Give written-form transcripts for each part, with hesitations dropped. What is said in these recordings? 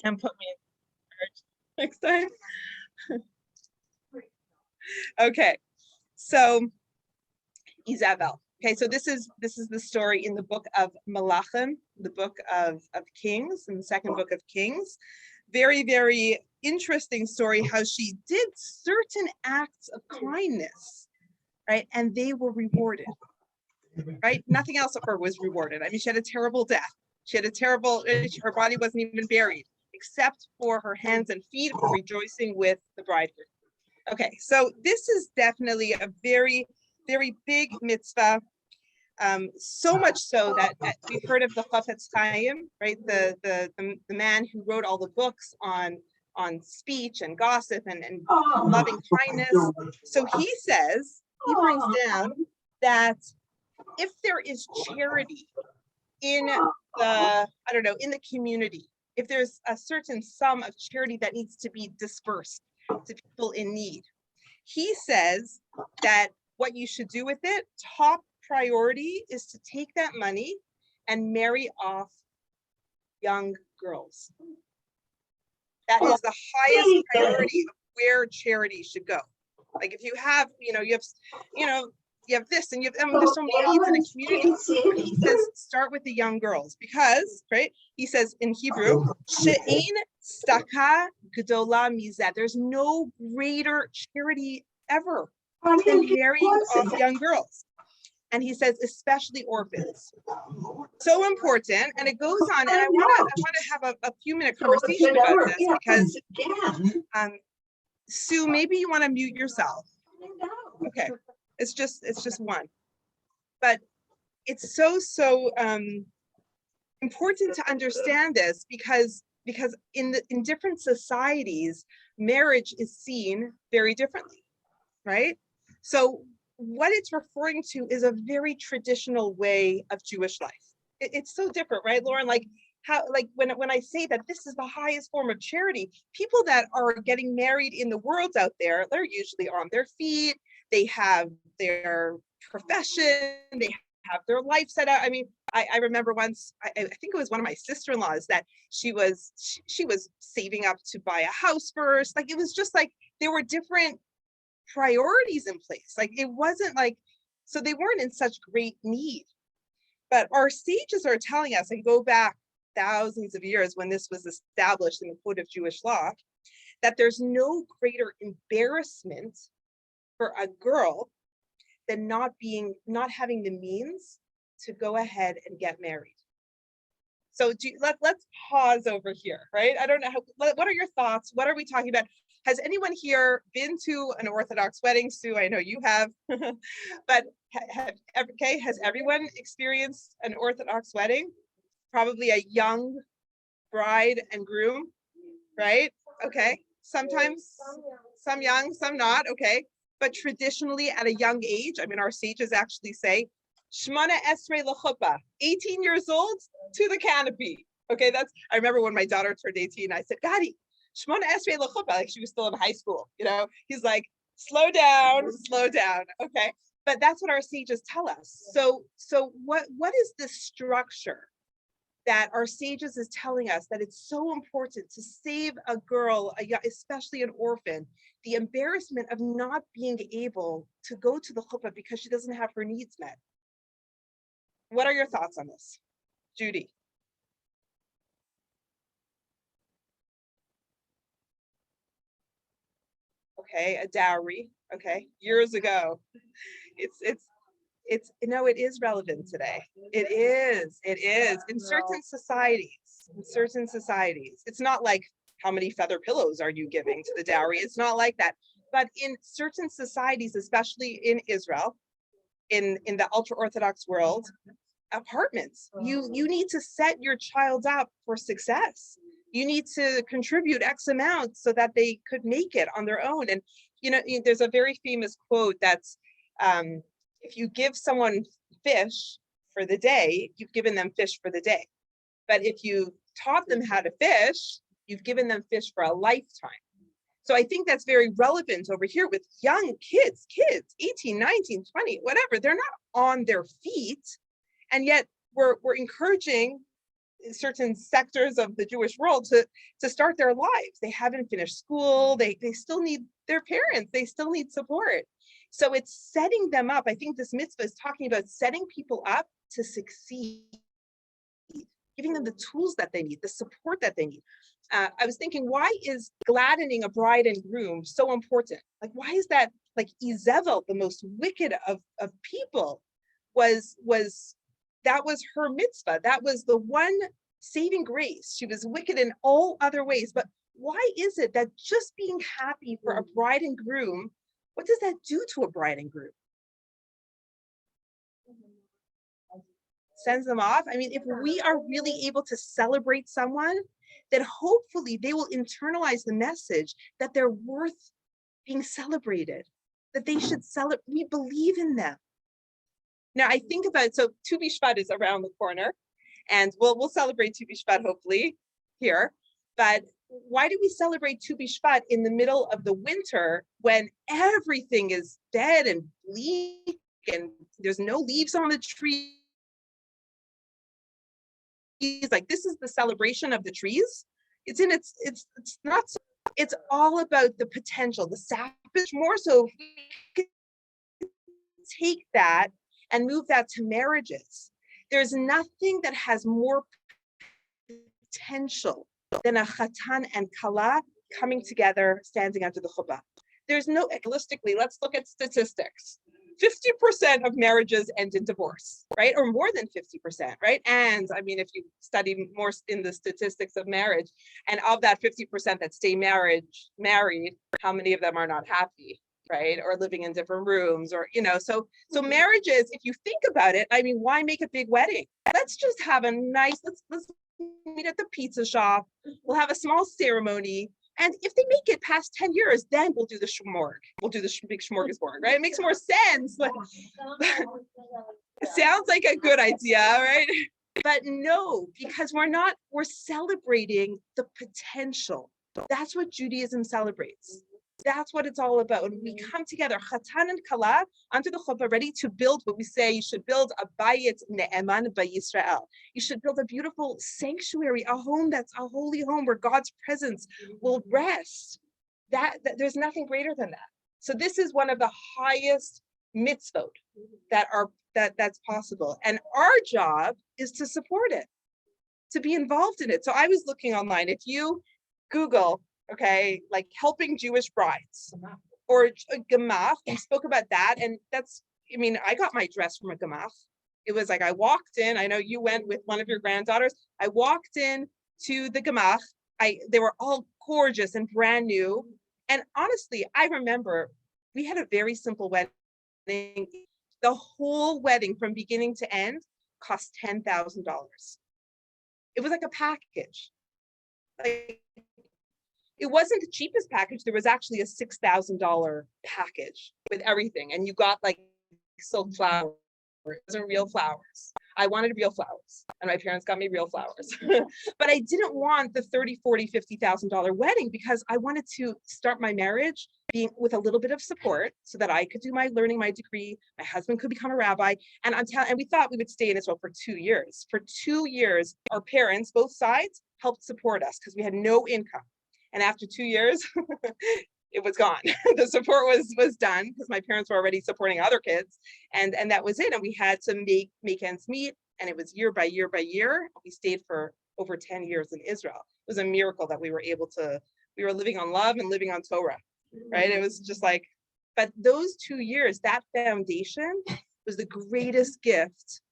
and put me in charge next time. Okay, so Isabel. Okay, so this is the story in the book of Malachim, the book of Kings, in the second book of Kings. Very, very interesting story how she did certain acts of kindness, right? And they were rewarded, right? Nothing else of her was rewarded. I mean, she had a terrible death. She had a terrible, her body wasn't even buried, except for her hands and feet for rejoicing with the bridegroom. Okay, so this is definitely a very, very big mitzvah. So much so that we've heard of the Chafetz Chaim, right? The man who wrote all the books on speech and gossip and loving kindness. So he says, he brings down that if there is charity in the community, if there's a certain sum of charity that needs to be dispersed to people in need, he says that what you should do with it, top priority, is to take that money and marry off young girls. That is the highest priority of where charity should go. Like if you have, you have this and there's so many needs in a community. He says, start with the young girls because, right? He says in Hebrew, she'ein staka gdola mizeh. There's no greater charity ever than marrying off young girls. And he says, especially orphans. So important. And it goes on. And I want to have a few minute conversation about this because Sue, maybe you want to mute yourself. Okay. It's just one. But it's so important to understand this because in different societies, marriage is seen very differently, right? So what it's referring to is a very traditional way of Jewish life. It's so different, right, Lauren? Like how, like when I say that this is the highest form of charity, people that are getting married in the world out there, they're usually on their feet. They have their profession. They have their life set out. I mean, I remember once, I think it was one of my sister-in-laws that she was saving up to buy a house first. Like it was just like there were different priorities in place. Like it wasn't like, so they weren't in such great need. But our sages are telling us, and go back thousands of years when this was established in the code of Jewish law, that there's no greater embarrassment for a girl than not having the means to go ahead and get married. So let's pause over here, right? I don't know, what are your thoughts? What are we talking about? Has anyone here been to an Orthodox wedding? Sue, I know you have, but has everyone experienced an Orthodox wedding? Probably a young bride and groom, right? Okay, sometimes some young, some not, okay. But traditionally at a young age, I mean, our sages actually say, Shmona Esrei L'chuppah, 18 years old to the canopy. Okay, I remember when my daughter turned 18, I said, Gadi, Shmona Esrei L'chuppah, like she was still in high school, He's like, slow down. Okay, but that's what our sages tell us. So what is the structure that our sages is telling us that it's so important to save a girl, especially an orphan, the embarrassment of not being able to go to the chuppah because she doesn't have her needs met? What are your thoughts on this? Judy? Okay, a dowry, okay, years ago. It is relevant today. It is in certain societies. It's not like how many feather pillows are you giving to the dowry. It's not like that. But in certain societies, especially in Israel, in the ultra-Orthodox world, apartments, you need to set your child up for success. You need to contribute X amount so that they could make it on their own. And there's a very famous quote that's, if you give someone fish for the day, you've given them fish for the day. But if you taught them how to fish, you've given them fish for a lifetime. So I think that's very relevant over here with young kids, 18, 19, 20, whatever. They're not on their feet. And yet we're encouraging certain sectors of the Jewish world to start their lives. They haven't finished school. They still need their parents. They still need support. So it's setting them up. I think this mitzvah is talking about setting people up to succeed, giving them the tools that they need, the support that they need. I was thinking, why is gladdening a bride and groom so important? Like, why is that? Like Izebel, the most wicked of people, that was her mitzvah. That was the one saving grace. She was wicked in all other ways. But why is it that just being happy for a bride and groom, what does that do to a bride and groom? Sends them off. I mean, if we are really able to celebrate someone, then hopefully they will internalize the message that they're worth being celebrated, that they should celebrate. We believe in them. Now I think about, so Tu B'Shvat is around the corner, and we'll celebrate Tu B'Shvat hopefully here. But why do we celebrate Tu B'Shvat in the middle of the winter when everything is dead and bleak and there's no leaves on the trees? Like, this is the celebration of the trees. It's not, it's all about the potential, the savage, more so if we can take that and move that to marriages. There's nothing that has more potential than a chatan and kala coming together, standing under the chuppah. There's no, realistically, let's look at statistics. 50% of marriages end in divorce, right? Or more than 50%, right? And I mean, if you study more in the statistics of marriage, and of that 50% that stay married, how many of them are not happy, right? Or living in different rooms, or, so marriages, if you think about it, I mean, why make a big wedding? Let's just have a nice, let's meet at the pizza shop. We'll have a small ceremony. And if they make it past 10 years, then we'll do the shmorg. We'll do the big smorgasbord, right? It makes more sense. Like, it sounds like a good idea, right? But no, because we're celebrating the potential. That's what Judaism celebrates. That's what it's all about. When we come together, chatan and kala, under the chuppah, ready to build what we say, you should build a bayit ne'eman b'Yisrael. You should build a beautiful sanctuary, a home that's a holy home where God's presence will rest. That there's nothing greater than that. So this is one of the highest mitzvot that's possible. And our job is to support it, to be involved in it. So I was looking online. If you Google, okay, like helping Jewish brides or a gemach, we spoke about that. And I got my dress from a gemach. It was like, I walked in, I know you went with one of your granddaughters. I walked in to the gemach. They were all gorgeous and brand new. And honestly, I remember we had a very simple wedding. The whole wedding from beginning to end cost $10,000. It was like a package. Like, it wasn't the cheapest package. There was actually a $6,000 package with everything. And you got like silk flowers. It wasn't real flowers. I wanted real flowers, and my parents got me real flowers. But I didn't want the $30,000, $40,000, $50,000 wedding, because I wanted to start my marriage being with a little bit of support so that I could do my degree. My husband could become a rabbi. And we thought we would stay in Israel for 2 years. For 2 years, our parents, both sides, helped support us because we had no income. And after 2 years, it was gone. The support was done because my parents were already supporting other kids, and that was it. And we had to make ends meet, and it was year by year by year. We stayed for over 10 years in Israel. It was a miracle that we were living on love and living on Torah, right? It was just like, but those 2 years, that foundation was the greatest gift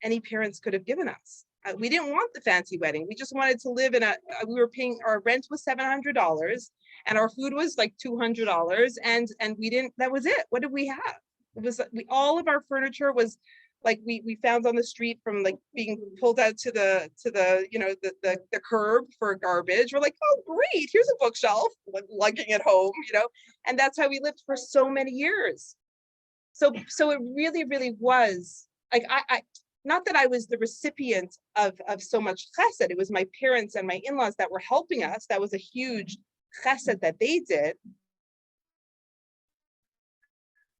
any parents could have given us. We didn't want the fancy wedding. We just wanted to live we were paying, our rent was $700 and our food was like $200. And that was it. What did we have? It was, all of our furniture was like, we found on the street from like being pulled out to the curb for garbage. We're like, oh, great. Here's a bookshelf, like lugging it home, and that's how we lived for so many years. So it really, really was like, not that I was the recipient of so much chesed. It was my parents and my in-laws that were helping us. That was a huge chesed that they did.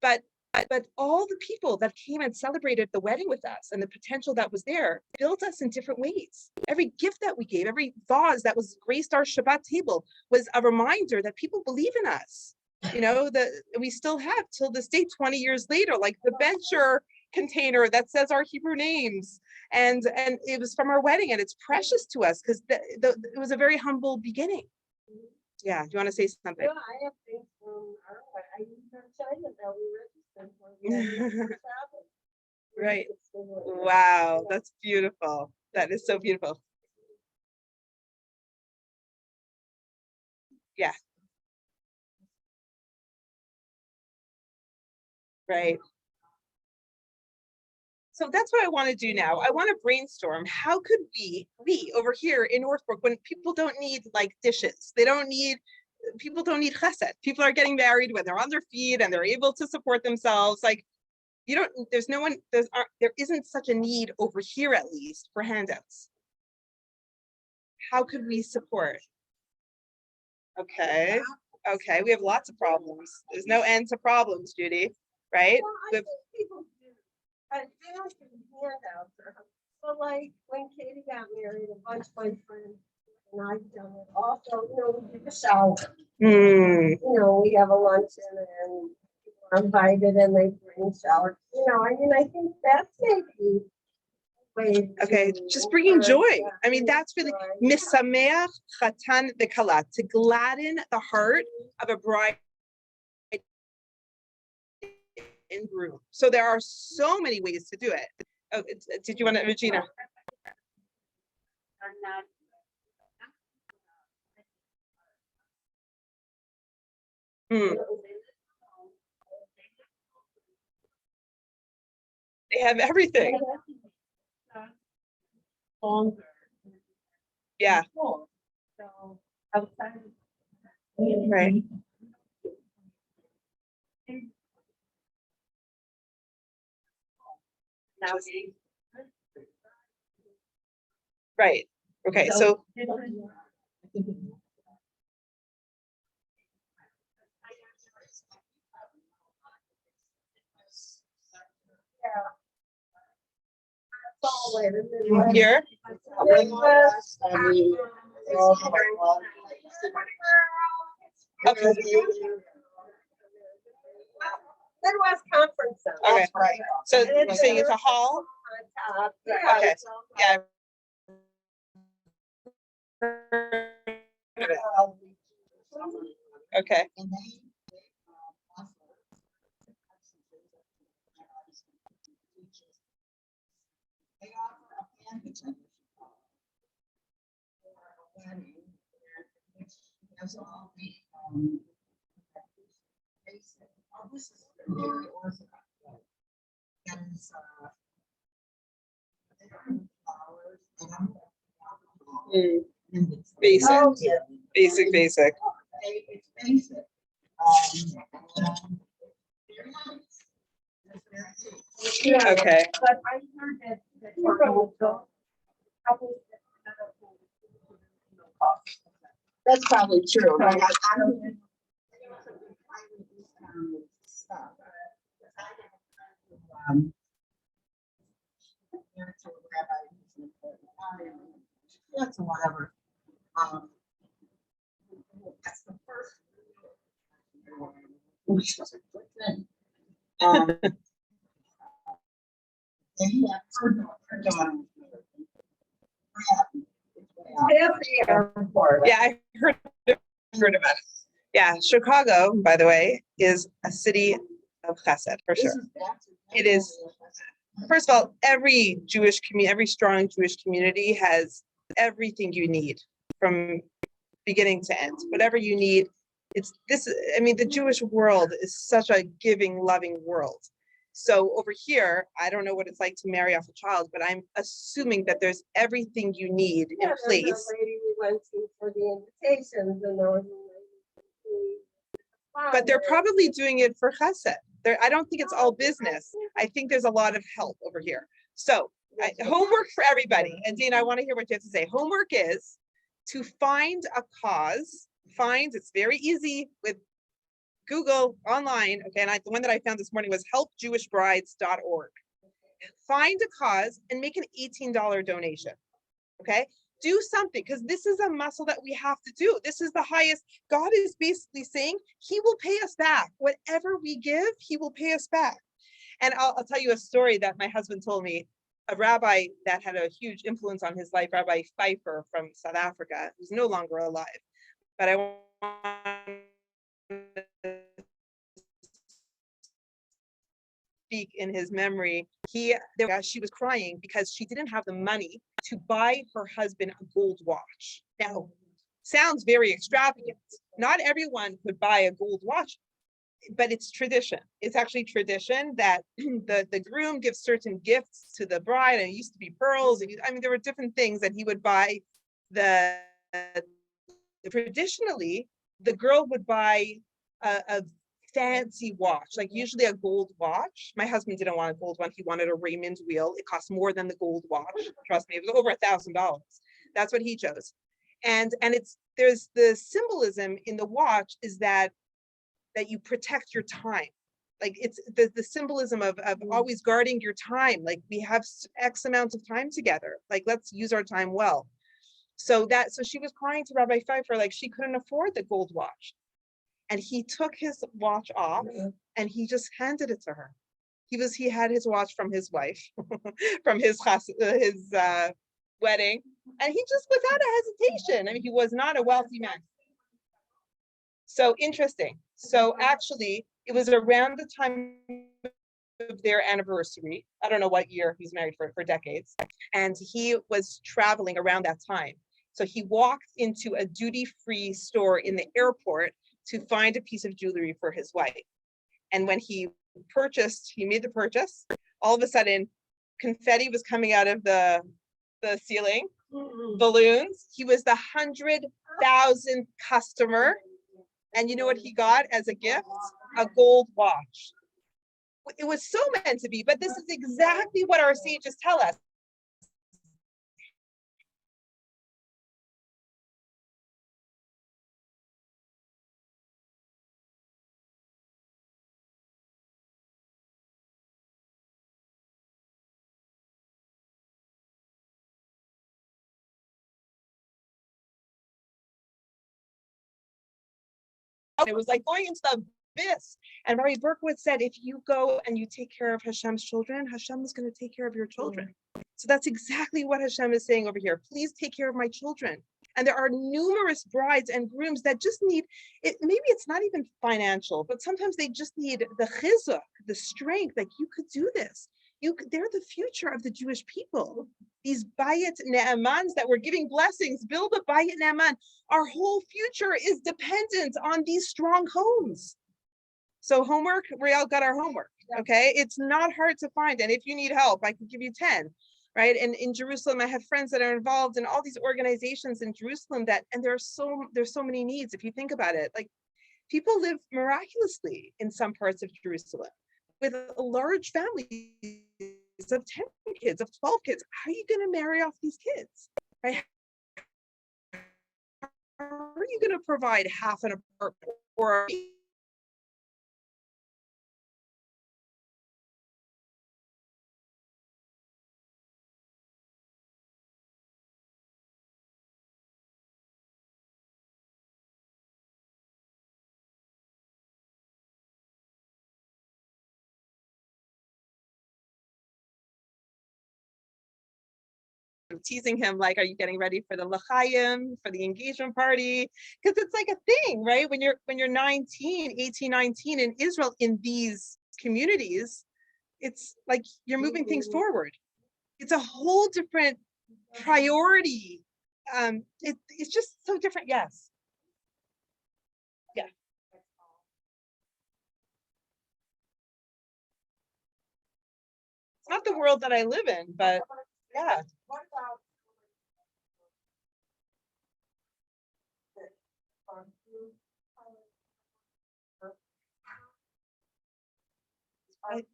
But But all the people that came and celebrated the wedding with us and the potential that was there built us in different ways. Every gift that we gave, every vase that was graced our Shabbat table was a reminder that people believe in us. That we still have till this day, 20 years later, like the bencher container that says our Hebrew names. And it was from our wedding, and it's precious to us because it was a very humble beginning. Yeah, do you want to say something? Yeah, I have things from I used our China that we registered for. Right. Wow, that's beautiful. That is so beautiful. Yeah. Right. So that's what I want to do now. I want to brainstorm. How could we over here in Northbrook, when people don't need like dishes, people don't need chesed. People are getting married when they're on their feet and they're able to support themselves. Like there isn't such a need over here, at least, for handouts. How could we support? Okay. Okay, we have lots of problems. There's no end to problems, Judy, right? Well, I think people do. They don't give handouts but like when Katie got married, a bunch of my friends and I've done it. Also, we do the shower. We have a luncheon and people are invited and they bring showers. I think that's maybe okay, just bringing joy. I mean, that's really misameach chatan v'kala, to gladden the heart of a bride and groom. So there are so many ways to do it. Oh, did you want to, Regina? They have everything. Yeah. Right. Right. Okay. So. Here. Okay. Midwest Conference Center. Okay. Right. So you're saying it's a hall? Okay. Yeah. Okay. Basic. Oh, yeah. Basic. It's basic. Okay. But I heard that That's probably true. Like that's whatever. That's the first. Which was a good thing. Yeah, I heard about it. Yeah, Chicago, by the way, is a city of chesed for sure. It is. First of all, every strong Jewish community has everything you need from beginning to end. Whatever you need, the Jewish world is such a giving, loving world. So over here, I don't know what it's like to marry off a child, but I'm assuming that there's everything you need in place. The lady we went to for the invitations, and but they're probably doing it for chesed. I don't think it's all business. I think there's a lot of help over here. So homework for everybody. And Dean, I want to hear what you have to say. Homework is to find a cause. It's very easy with Google online, okay, and the one that I found this morning was helpjewishbrides.org. Find a cause and make an $18 donation, okay? Do something, because this is a muscle that we have to do. This is the highest. God is basically saying he will pay us back. Whatever we give, he will pay us back. And I'll tell you a story that my husband told me. A rabbi that had a huge influence on his life, Rabbi Pfeiffer from South Africa, who's no longer alive. But I want speak in his memory. She was crying because she didn't have the money to buy her husband a gold watch. Now, sounds very extravagant. Not everyone could buy a gold watch, but it's tradition. It's actually tradition that the groom gives certain gifts to the bride, and it used to be pearls. I mean, there were different things that he would buy. Traditionally, the girl would buy a fancy watch, like usually a gold watch. My husband didn't want a gold one. He wanted a Raymond wheel. It cost more than the gold watch. Trust me, it was over $1,000. That's what he chose. And there's the symbolism in the watch is that you protect your time. Like it's the symbolism of always guarding your time. Like we have X amount of time together. Like let's use our time well. So she was crying to Rabbi Pfeiffer, like she couldn't afford the gold watch. And he took his watch off and he just handed it to her. He had his watch from his wife, from his wedding. And he just without a hesitation. I mean, he was not a wealthy man. So interesting. So actually, it was around the time of their anniversary. I don't know what year, he's married for decades. And he was traveling around that time. So he walked into a duty-free store in the airport to find a piece of jewelry for his wife. And when he made the purchase, all of a sudden, confetti was coming out of the ceiling, balloons. He was the 100,000th customer. And you know what he got as a gift? A gold watch. It was so meant to be, but this is exactly what our sages tell us. It was like going into the abyss. And Rabbi Berkowitz said, if you go and you take care of Hashem's children, Hashem is going to take care of your children. So that's exactly what Hashem is saying over here. Please take care of my children. And there are numerous brides and grooms that just need it. Maybe it's not even financial, but sometimes they just need the chizuk, the strength. Like you could do this. They're the future of the Jewish people. These bayit ne'emans that we're giving blessings, build a bayit ne'eman. Our whole future is dependent on these strong homes. So homework, we all got our homework, okay? It's not hard to find. And if you need help, I can give you 10, right? And in Jerusalem, I have friends that are involved in all these organizations in Jerusalem and there's so many needs. If you think about it, like people live miraculously in some parts of Jerusalem with a large family of 10 kids, of 12 kids. How are you going to marry off these kids, right? How are you going to provide half an apartment or teasing him like, are you getting ready for the l'chaim, for the engagement party? Because it's like a thing, right? When you're 18, 19 in Israel, in these communities, it's like you're moving things forward. It's a whole different priority. It's just so different. Yes. Yeah. It's not the world that I live in, but yeah. What about? I-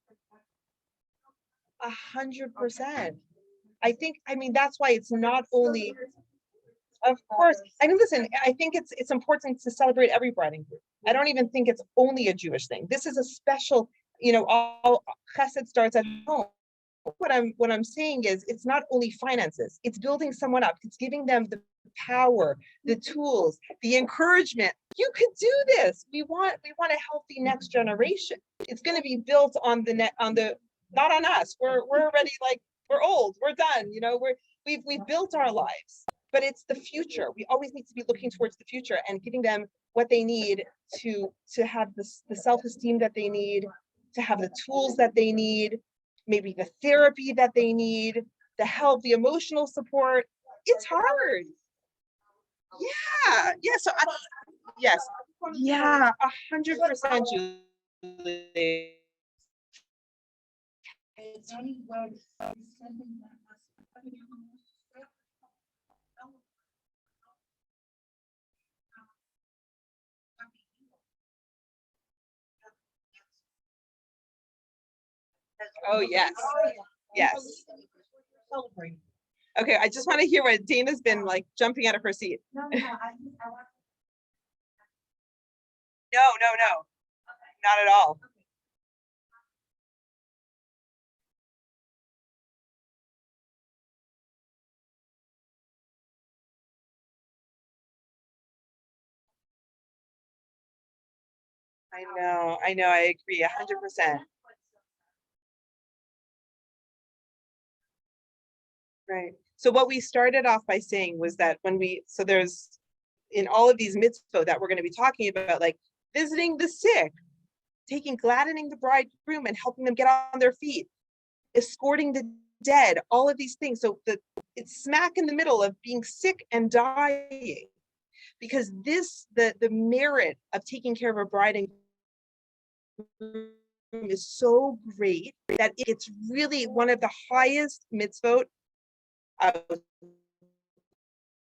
100%. I mean, that's why it's not only Of course. I mean, listen, I think it's important to celebrate every bride and groom. I don't even think it's only a Jewish thing. This is a special, all chesed starts at home. What I'm saying is it's not only finances, it's building someone up, it's giving them the power, the tools, the encouragement. You could do this. We want a healthy next generation. It's going to be built on not on us. We're already like, we're old, we're done, we've built our lives, but it's the future. We always need to be looking towards the future and giving them what they need to have the self-esteem that they need, to have the tools that they need, maybe the therapy that they need, the help, the emotional support. It's hard. Yeah. So yes. Yeah, 100%, Julie. Oh, yes. Yes. Okay, I just want to hear what Dana's been like jumping out of her seat. No, not at all. I know, I agree 100%. Right. So what we started off by saying was that so there's in all of these mitzvot that we're going to be talking about, like visiting the sick, gladdening the bridegroom and helping them get on their feet, escorting the dead, all of these things. So it's smack in the middle of being sick and dying, because the merit of taking care of a bride and groom is so great that it's really one of the highest mitzvot out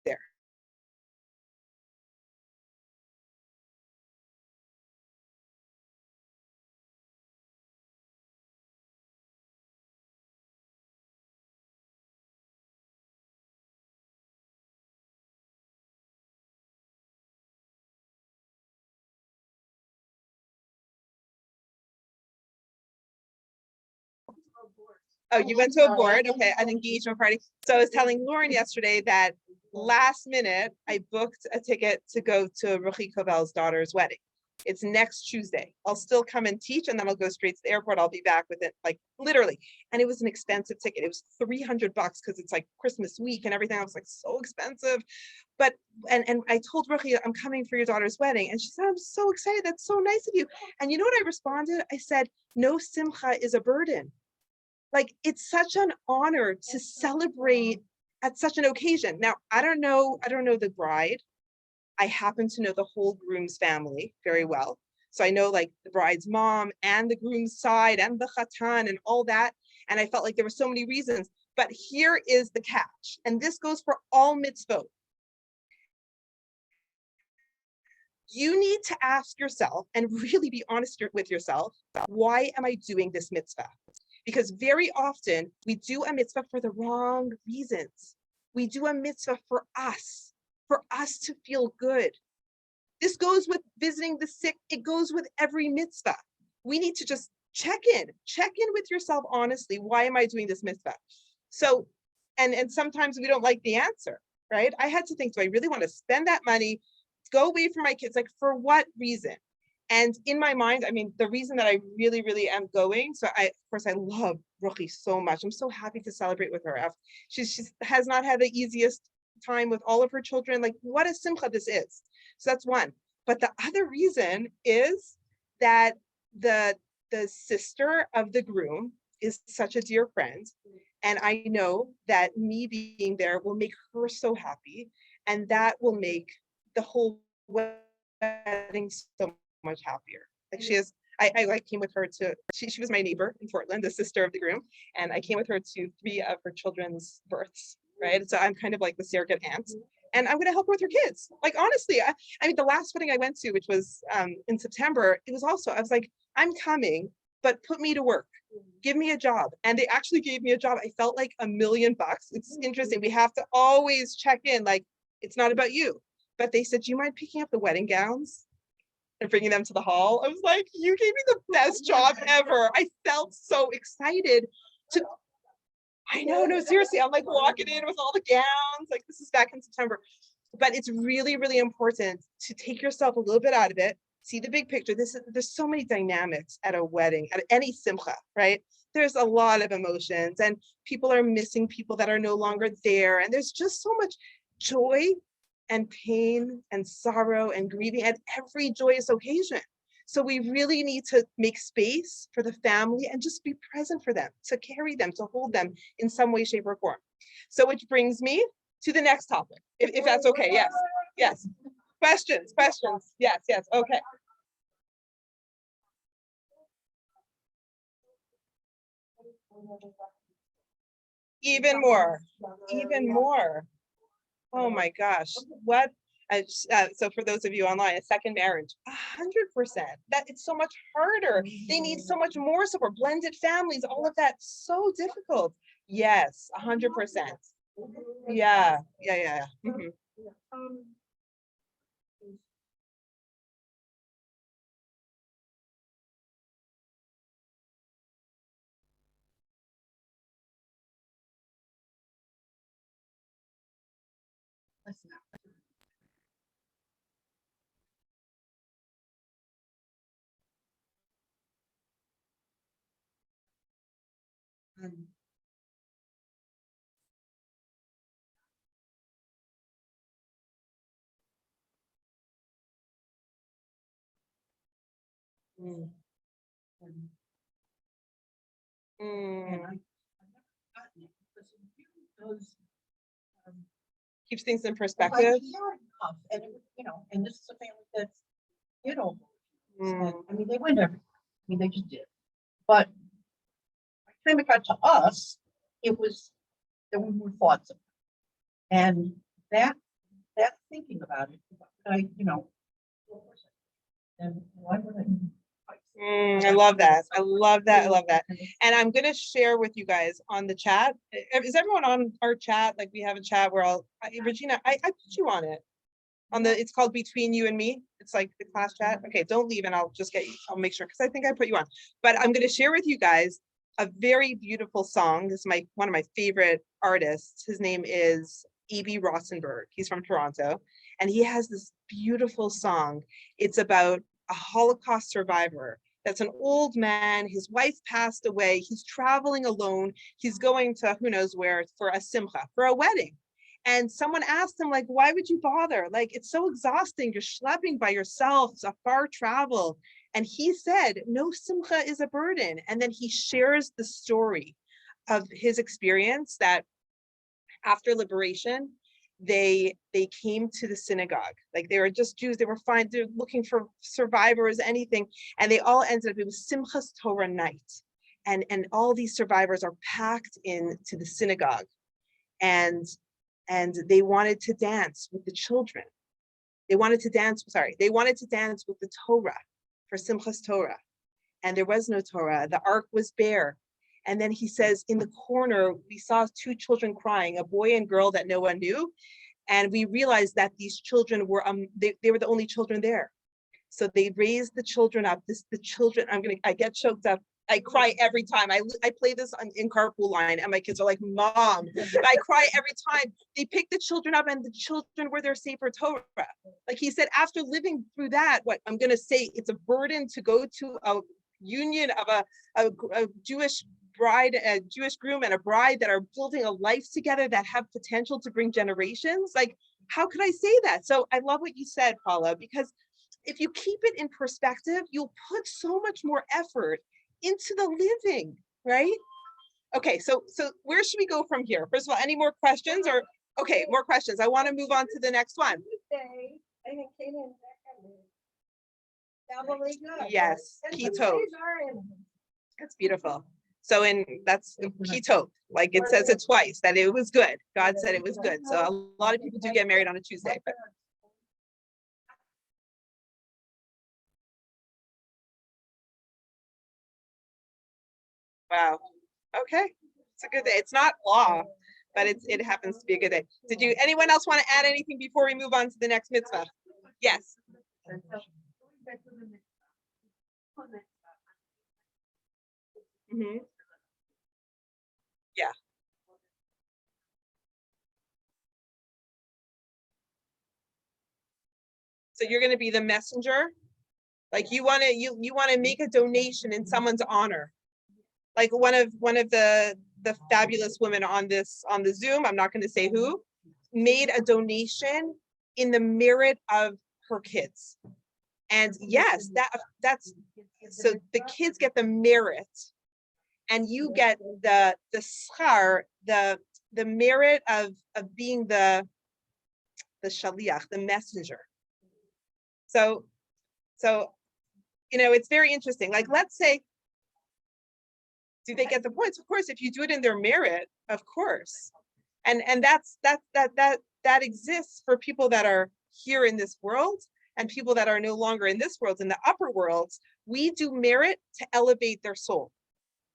there. Oh, you went to a board, okay, an engagement party. So I was telling Lauren yesterday that last minute I booked a ticket to go to Ruchi Kovel's daughter's wedding. It's next Tuesday. I'll still come and teach, and then I'll go straight to the airport. I'll be back with it, like literally. And it was an expensive ticket. It was $300 because it's like Christmas week and everything. I was like, so expensive. But and I told Ruchi, I'm coming for your daughter's wedding, and she said, I'm so excited. That's so nice of you. And you know what I responded? I said, no simcha is a burden. Like, it's such an honor to celebrate at such an occasion. Now, I don't know the bride. I happen to know the whole groom's family very well. So I know like the bride's mom and the groom's side and the chatan and all that. And I felt like there were so many reasons. But here is the catch. And this goes for all mitzvot. You need to ask yourself and really be honest with yourself, why am I doing this mitzvah? Because very often we do a mitzvah for the wrong reasons. We do a mitzvah for us to feel good. This goes with visiting the sick. It goes with every mitzvah. We need to just check in with yourself honestly. Why am I doing this mitzvah? So, and sometimes we don't like the answer, right? I had to think, do I really want to spend that money, go away from my kids? Like, for what reason? And in my mind, I mean, the reason that I really, really am going, so of course, I love Ruchi so much. I'm so happy to celebrate with her. She has not had the easiest time with all of her children. Like, what a simcha this is. So that's one. But the other reason is that the sister of the groom is such a dear friend. And I know that me being there will make her so happy. And that will make the whole wedding so much happier. Like, she is, I came with her to, she was my neighbor in Portland, the sister of the groom. And I came with her to 3 of her children's births, right? So I'm kind of like the surrogate aunt. And I'm going to help her with her kids. Like, honestly, I mean, the last wedding I went to, which was in September, it was also, I was like, I'm coming, but put me to work. Give me a job. And they actually gave me a job. I felt like $1 million. It's interesting. We have to always check in, like, It's not about you. But they said, do you mind picking up the wedding gowns and bringing them to the hall? I was like, you gave me the best job ever. I felt so excited to, I know, no, seriously, I'm like walking in with all the gowns, like this is back in September. But it's really, really important to take yourself a little bit out of it, see the big picture. There's so many dynamics at a wedding, at any simcha, right? There's a lot of emotions and people are missing people that are no longer there. And there's just so much joy and pain and sorrow and grieving at every joyous occasion. So we really need to make space for the family and just be present for them, to carry them, to hold them in some way, shape, or form. So which brings me to the next topic, if that's okay. Yes, yes. Questions. Yes, okay. Even more. Oh my gosh, what? So for those of you online, a second marriage, 100%. That it's so much harder. They need so much more support. Blended families, all of that, so difficult. Yes, 100%. Yeah. Mhm. Listen up. Mm. And Mm. I've gotten it because it really does. um, Keeps things in like, perspective. yeah, enough. And it was, and this is a family that's, you know, Mm. I mean, they went everywhere. I mean, they just did. But by the time it got to us, there were more thoughts of it. And that thinking about it, what was it? And why would I? I love that. I love that. And I'm going to share with you guys on the chat. Is everyone on our chat? Like we have a chat where Regina, I put you on it. It's called Between You and Me. It's like the class chat. Okay, don't leave and I'll make sure because I think I put you on. But I'm going to share with you guys a very beautiful song. This is one of my favorite artists. His name is A.B. Rosenberg. He's from Toronto. And he has this beautiful song. It's about a Holocaust survivor. That's an old man. His wife passed away. He's traveling alone. He's going to who knows where for a simcha, for a wedding. And someone asked him, like, why would you bother? Like, it's so exhausting. You're schlepping by yourself. It's a far travel. And he said, no, simcha is a burden. And then he shares the story of his experience that after liberation, they came to the synagogue. Like they were just Jews. They were fine. They're looking for survivors, anything. And they all ended up, it was Simchas Torah night. And all these survivors are packed into the synagogue. And they wanted to dance with the children. They wanted to dance with the Torah for Simchas Torah. And there was no Torah. The ark was bare. And then he says, in the corner, we saw two children crying, a boy and girl that no one knew. And we realized that these children were, they were the only children there. So they raised the children up. The children, I get choked up. I cry every time. I play this in carpool line and my kids are like, Mom, I cry every time. They pick the children up and the children were their Sefer Torah. Like he said, after living through that, what I'm going to say, it's a burden to go to a union of a Jewish bride, a Jewish groom and a bride that are building a life together that have potential to bring generations. Like, how could I say that? So I love what you said, Paula, because if you keep it in perspective, you'll put so much more effort into the living, right? Okay, so where should we go from here? First of all, any more questions or okay, more questions. I want to move on to the next one. I think Katie and Becca doubly good. Yes, And the keto. boys are in. That's beautiful. So that's keto, like it says it twice, that it was good. God said it was good. So a lot of people do get married on a Tuesday, but wow. Okay. It's a good day. It's not law, but it happens to be a good day. Anyone else want to add anything before we move on to the next mitzvah? Yes. Mhm. Yeah. So you're going to be the messenger. Like you want to make a donation in someone's honor. Like one of the fabulous women on the Zoom, I'm not going to say who, made a donation in the merit of her kids. And yes, that's so the kids get the merit, and you get the schar, the merit of being the shaliach, the messenger. So it's very interesting. Like, let's say, do they get the points? Of course, if you do it in their merit, of course. And that exists for people that are here in this world and people that are no longer in this world, in the upper worlds. We do merit to elevate their soul.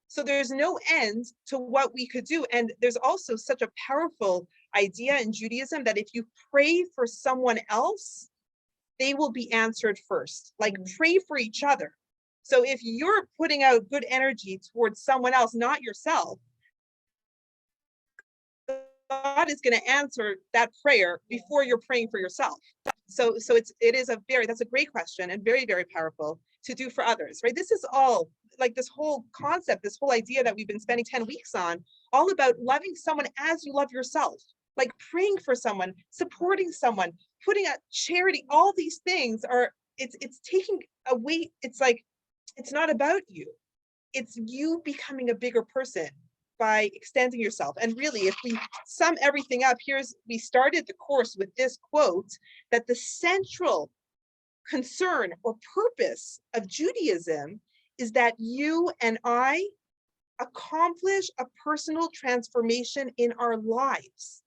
So there's no end to what we could do. And there's also such a powerful idea in Judaism that if you pray for someone else, they will be answered first. Like, pray for each other. So if you're putting out good energy towards someone else, not yourself, God is going to answer that prayer before you're praying for yourself. So that's a great question, and very, very powerful to do for others, right? This is all like this whole concept, this whole idea that we've been spending 10 weeks on, all about loving someone as you love yourself, like praying for someone, supporting someone, putting out charity. All these things it's taking away. It's like, it's not about you. It's you becoming a bigger person by extending yourself. And really, if we sum everything up, we started the course with this quote, that the central concern or purpose of Judaism is that you and I accomplish a personal transformation in our lives.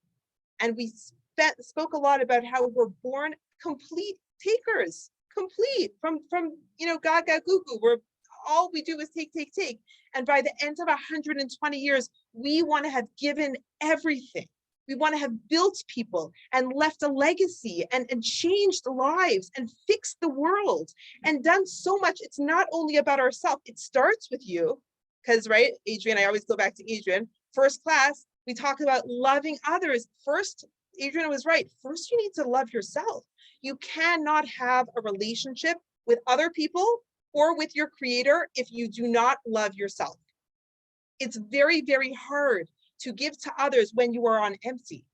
And we spoke a lot about how we're born complete takers, complete from gaga goo goo. We're all we do is take. And by the end of 120 years, we want to have given everything. We want to have built people and left a legacy and changed lives and fixed the world and done so much. It's not only about ourselves. It starts with you, because, right, Adrian, I always go back to Adrian. First class, we talk about loving others. First, Adrian was right. First, you need to love yourself. You cannot have a relationship with other people or with your creator if you do not love yourself. It's very, very hard to give to others when you are on empty.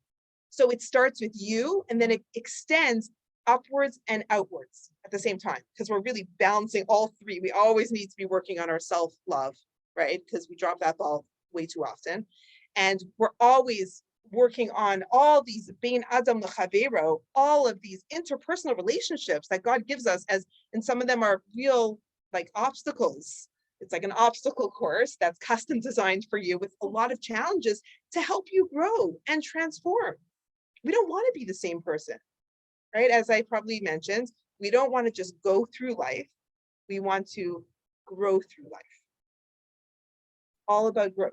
So it starts with you, and then it extends upwards and outwards at the same time, because we're really balancing all three. We always need to be working on our self-love, right? Because we drop that ball way too often. And we're always working on all these bein adam lechavero, all of these interpersonal relationships that God gives us, and some of them are real like obstacles. It's like an obstacle course that's custom designed for you with a lot of challenges to help you grow and transform. We don't want to be the same person, right? As I probably mentioned, we don't want to just go through life. We want to grow through life. All about growth.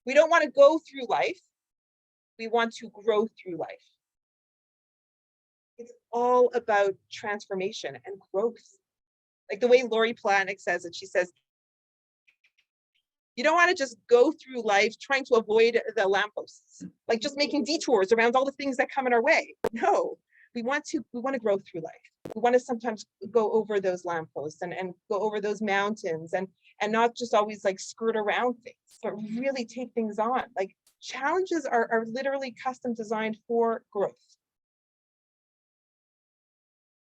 We don't want to go through life. We want to grow through life. It's all about transformation and growth. Like the way Lori Planick says it, she says, you don't want to just go through life trying to avoid the lampposts, like just making detours around all the things that come in our way. No, we want to grow through life. We want to sometimes go over those lampposts and go over those mountains and not just always like skirt around things, but really take things on. Like challenges are literally custom designed for growth.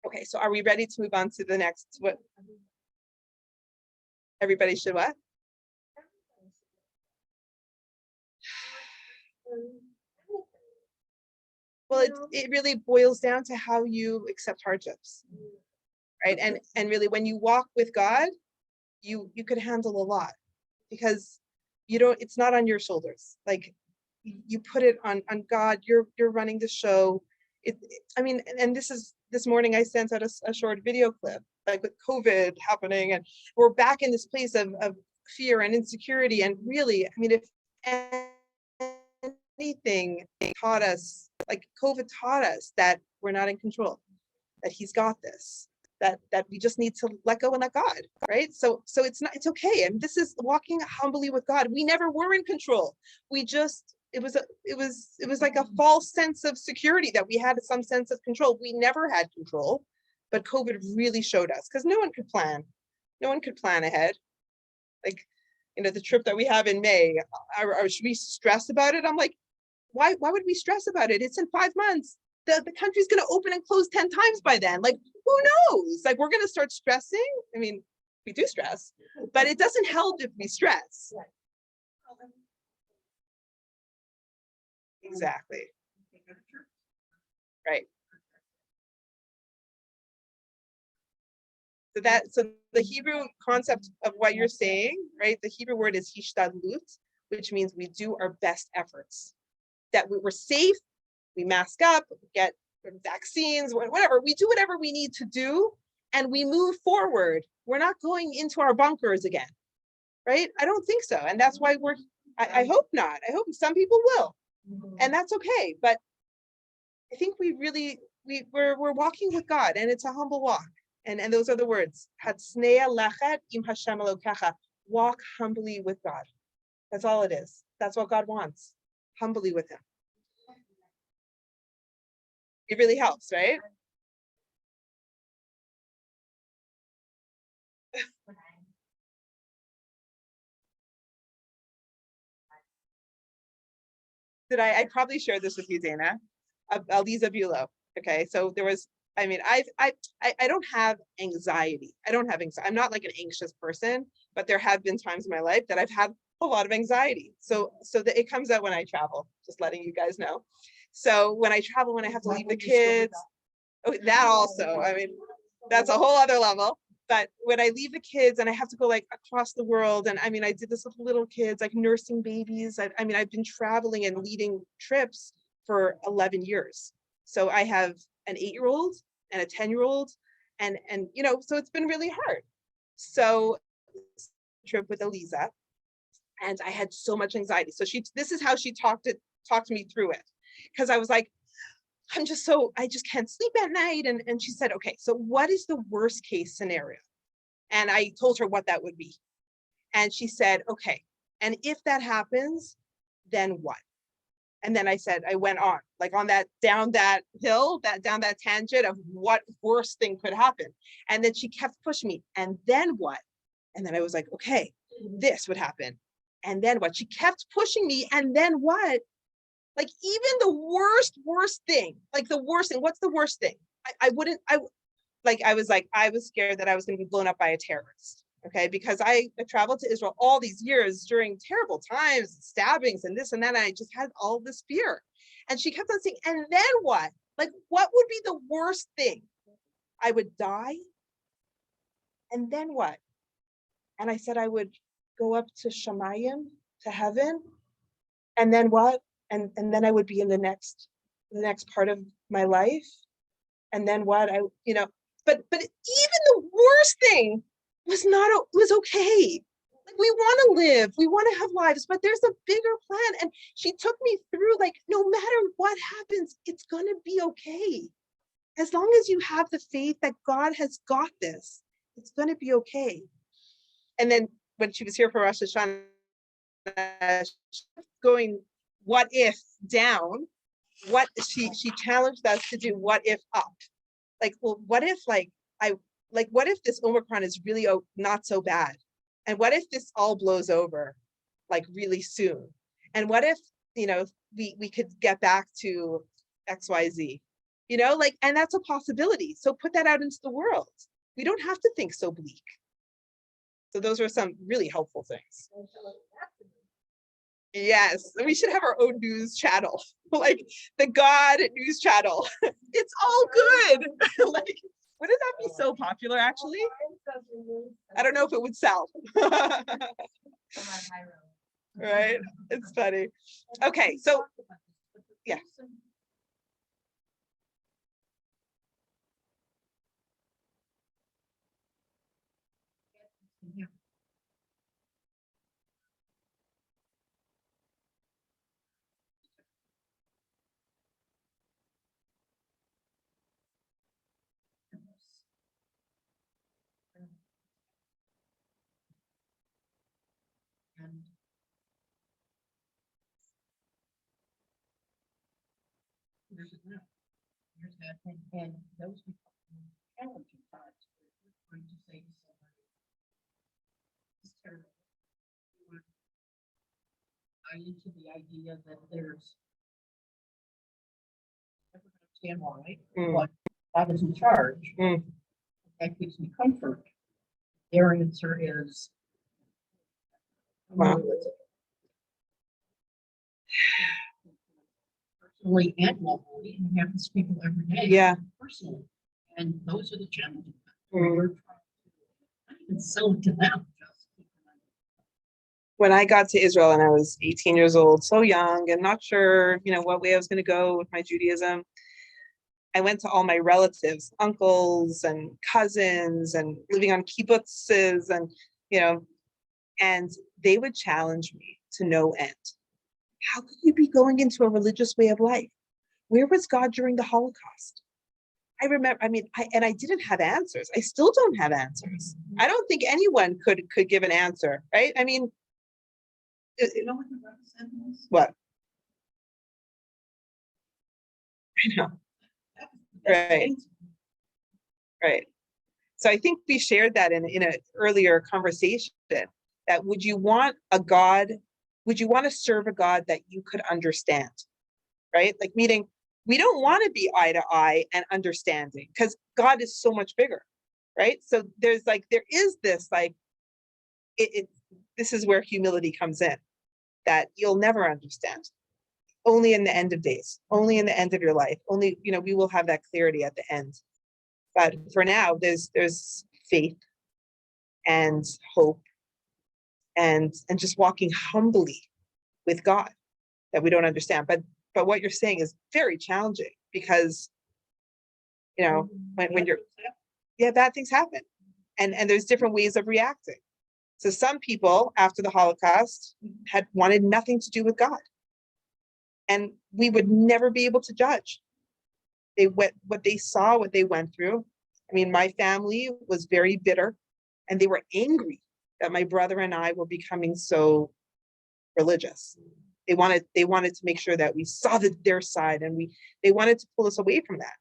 Okay, so are we ready to move on to the next? What? Everybody should what? Well, it really boils down to how you accept hardships, right? And really, when you walk with God, you could handle a lot, because it's not on your shoulders. Like you put it on God. You're running the show. And this morning I sent out a short video clip, like with COVID happening, and we're back in this place of fear and insecurity. And really, if anything taught us, like COVID taught us that we're not in control, that he's got this, that we just need to let go and let God, right? So it's okay. And this is walking humbly with God. We never were in control. We just, it was like a false sense of security that we had some sense of control. We never had control, but COVID really showed us, because no one could plan. No one could plan ahead. Like, the trip that we have in May, should we stress about it? I'm like, why would we stress about it? It's in 5 months. The country's going to open and close 10 times by then. Like, who knows? Like, we're going to start stressing. I mean, we do stress, but it doesn't help if we stress. Exactly. Right. So the Hebrew concept of what you're saying, right? The Hebrew word is hishtadlut, which means we do our best efforts. That we're safe, we mask up, get vaccines, whatever. We do whatever we need to do, and we move forward. We're not going into our bunkers again, right? I don't think so. And that's why I hope not. I hope some people will. And that's okay. But I think we're walking with God, and it's a humble walk. And those are the words. Hatsnea lechet im Hashem Elokecha. Walk humbly with God. That's all it is. That's what God wants. Humbly with him. It really helps, right? I probably shared this with you, Dana. Aliza Bulow. Okay, so there was, I mean, I don't have anxiety. I'm not like an anxious person, but there have been times in my life that I've had a lot of anxiety. So that it comes out when I travel, just letting you guys know. So when I travel, when I have to leave the kids, that also, I mean, that's a whole other level. But when I leave the kids and I have to go like across the world, and I mean, I did this with little kids, like nursing babies. I mean, I've been traveling and leading trips for 11 years. So I have an 8-year-old and a 10-year-old, and so it's been really hard. So trip with Aliza, and I had so much anxiety. So this is how she talked me through it, because I was like, I just can't sleep at night. And she said, okay, so what is the worst case scenario? And I told her what that would be. And she said, okay, and if that happens, then what? And then I went on, like on down that hill, down that tangent of what worst thing could happen. And then she kept pushing me. And then what? And then I was like, okay, this would happen. And then what? She kept pushing me. And then what? Like, even the worst thing, like the worst thing, what's the worst thing? I was scared that I was going to be blown up by a terrorist. Okay. Because I traveled to Israel all these years during terrible times, stabbings and this and that. And I just had all this fear. And she kept on saying, and then what? Like, what would be the worst thing? I would die. And then what? And I said, I would go up to Shamayim, to heaven. And then what? And then I would be in the next part of my life. And then what? But even the worst thing was okay. Like, we want to live, we want to have lives, but there's a bigger plan. And she took me through, like, no matter what happens, it's gonna be okay. As long as you have the faith that God has got this, it's gonna be okay. And then when she was here for Rosh Hashanah, going what if down, what she challenged us to do what if up. Like, well, what if what if this Omicron is really not so bad? And what if this all blows over like really soon? And what if, we could get back to XYZ, and that's a possibility. So put that out into the world. We don't have to think so bleak. So those are some really helpful things. Yes, we should have our own news channel, like the God news channel. It's all good. Like, wouldn't that be so popular, actually? I don't know if it would sell. Right? It's funny. Okay, so yeah. There's it now. There's that, and those become challenging times. We're going to say to somebody, it's terrible. I into the idea that there's I never understand why, but God is in charge. That gives me comfort. Their answer is Wow. personally and locally, and it happens to people every day. Yeah. Personally. And those are the challenges. Mm. We're trying to not even sell it to them. Just keep them When I got to Israel and I was 18 years old, so young and not sure, what way I was going to go with my Judaism, I went to all my relatives, uncles and cousins, and living on kibbutzes, and they would challenge me to no end. How could you be going into a religious way of life? Where was God during the Holocaust? I remember, I didn't have answers. I still don't have answers. I don't think anyone could give an answer, right? You know what the represent is? What? I know. Right. Right. So I think we shared that in an earlier conversation, that would you want to serve a God that you could understand, right? Like meaning, we don't want to be eye to eye and understanding, because God is so much bigger, right? So there is this this is where humility comes in, that you'll never understand. Only in the end of days, only in the end of your life, only, we will have that clarity at the end. But for now, there's faith and hope and just walking humbly with God that we don't understand. But what you're saying is very challenging, because, when you're, bad things happen, and there's different ways of reacting. So some people after the Holocaust had wanted nothing to do with God, and we would never be able to judge. What they saw, what they went through. My family was very bitter, and they were angry that my brother and I were becoming so religious. They wanted to make sure that we saw their side, and they wanted to pull us away from that.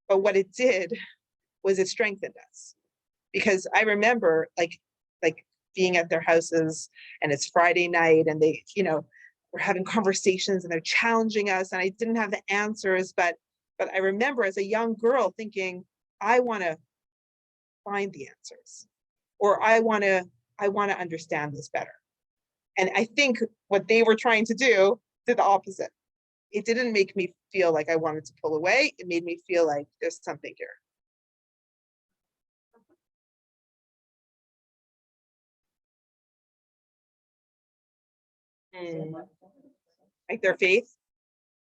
But what it did was it strengthened us, because I remember like being at their houses, and it's Friday night, and they, we're having conversations, and they're challenging us, and I didn't have the answers, but I remember as a young girl thinking, I want to find the answers, or I want to understand this better. And I think what they were trying to do did the opposite. It didn't make me feel like I wanted to pull away. It made me feel like there's something here. Like their faith.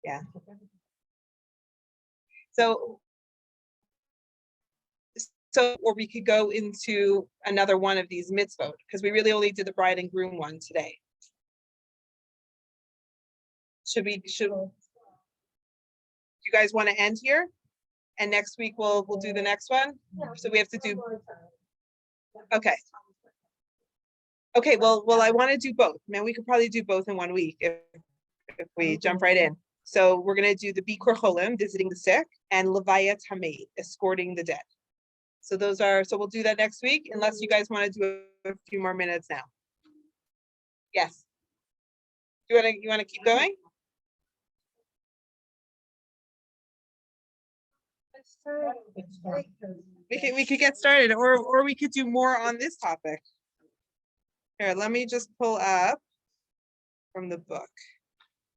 Yeah. So, or we could go into another one of these mitzvot, because we really only did the bride and groom one today. Should you guys want to end here? And next week we'll do the next one? So we have to do, okay. Okay, well, I want to do both. We could probably do both in 1 week if we jump right in. So we're going to do the Bikur Cholim, visiting the sick, and Levayat Hamed, escorting the dead. So we'll do that next week, unless you guys want to do a few more minutes now. Yes. You want to keep going? We could get started, or we could do more on this topic. Here, let me just pull up from the book,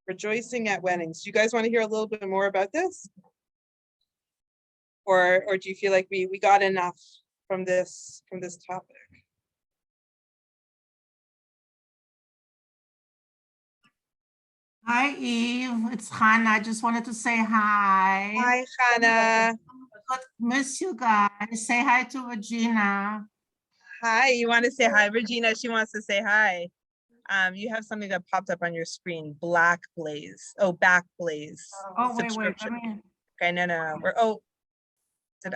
Rejoicing at Weddings. Do you guys want to hear a little bit more about this? Or do you feel like we got enough from this topic? Hi, Eve. It's Hannah. I just wanted to say hi. Hi, Hannah. Miss you guys. Say hi to Regina. Hi, you want to say hi, Regina? She wants to say hi. You have something that popped up on your screen, Black Blaze. Oh, Back Blaze. Oh, wait. Subscription. Okay, no.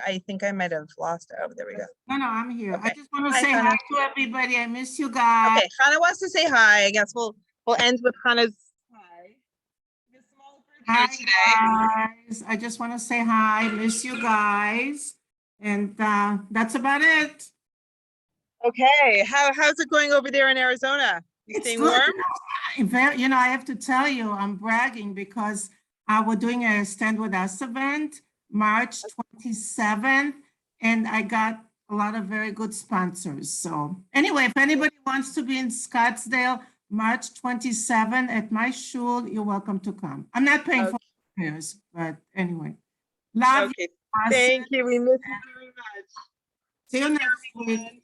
I think I might have lost it. Oh, there we go. No, I'm here. Okay. I just want to Hi, say Hannah. hi to everybody. I miss you guys. Okay, Hannah wants to say hi. I guess we'll end with Hannah's hi. Hi, today. guys. I just want to say hi, miss you guys. And that's about it. Okay, how's it going over there in Arizona? You It's staying good. warm? I have to tell you, I'm bragging because we're doing a Stand With Us event, March 27th, and I got a lot of very good sponsors. So anyway, if anybody wants to be in Scottsdale, March 27th at my shul, you're welcome to come. I'm not paying for repairs, but anyway. Love you. Okay, Awesome. thank you. We miss you very much. See you next week.